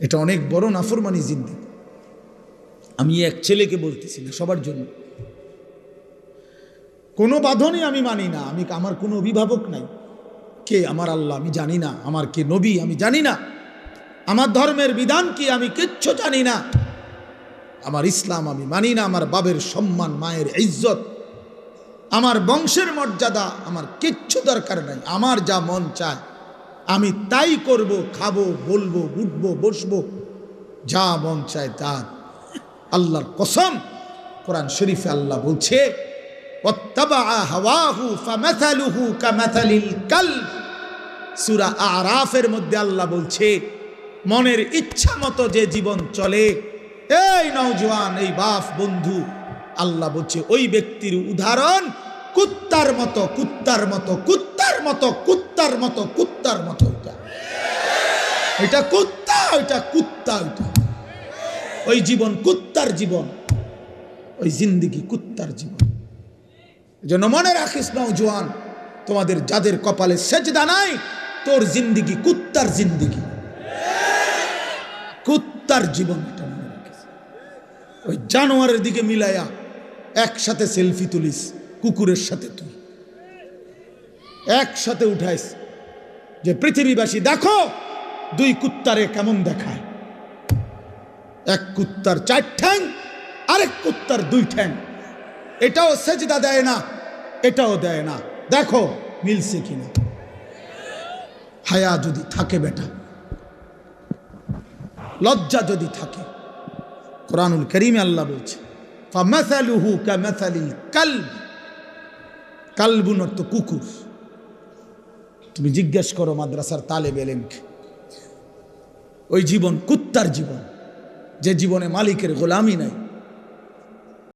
এটা অনেক বড় নাফরমানি জিন্দেগি। আমি এক ছেলেকে বলতেছি না, সবার জন্য। কোনো বাঁধনই আমি মানি না। আমার কোনো অভিভাবক নাই। কে আমার আল্লাহ আমি জানি না, আমার কে নবী আমি জানি না, আমার ধর্মের বিধান কি আমি কিচ্ছু জানি না, আমার ইসলাম আমি মানি না, আমার বাবের সম্মান, মায়ের ইজ্জত, আমার বংশের মর্যাদা আমার কিচ্ছু দরকার নাই। আমার যা মন চায় আমি তাই করব, খাবো, বলবো, উঠবো, বসবো, যা মন চায় তা। আল্লাহর কসম, কোরআন শরীফে আল্লাহ বলছে ওয়াত্তাবাআ হাওয়াহু ফামাসালুহু কামাসালিল কালব। সূরা আরাফের মধ্যে আল্লাহ বলছে মনের ইচ্ছা মতো যে জীবন চলে, এই নওজোয়ান, এই বাপ বন্ধু, আল্লাহ বলছে ওই ব্যক্তির উদাহরণ কুত্তার মতো, কুত্তার মতো, কুত্তার মতো, কুত্তার মতো, কুত্তার মতো। এটা কুত্তা, ওইটা কুত্তা, ওইটা ওই জীবন কুত্তার জীবন, ওই জিন্দেগি কুত্তার জীবন। এজন্য মনে রাখিস নওজোয়ান, তোমাদের যাদের কপালে সেজদা নাই, তোর জিন্দেগি কুত্তার জিন্দেগি, কুত্তার জীবন। এটা মনে রাখিস। ওই জানোয়ারের দিকে মিলাইয়া একসাথে সেলফি তুলিস কুকুরের সাথে, তুই একসাথে উঠাইস যে পৃথিবীবাসী দেখো দুই কুত্তারে কেমন দেখায়। এক কুত্তার 4 ঠ্যাং, আরেক কুত্তার 2 ঠ্যাং। এটাও সেজদা দেয় না, এটাও দেয় না, দেখো মিলছে কিনা। হায়া যদি থাকে বেটা, লজ্জা যদি থাকে, কোরআনুল কারীমে আল্লাহ বলছে ফামাসালুহু কামাসালিল কালব। কালবুন অর্থ কুকুর। তুমি জিজ্ঞেস করো মাদ্রাসার তালেব ইলমকে, ওই জীবন কুত্তার জীবন, যে জীবনে মালিকের গোলামি নাই,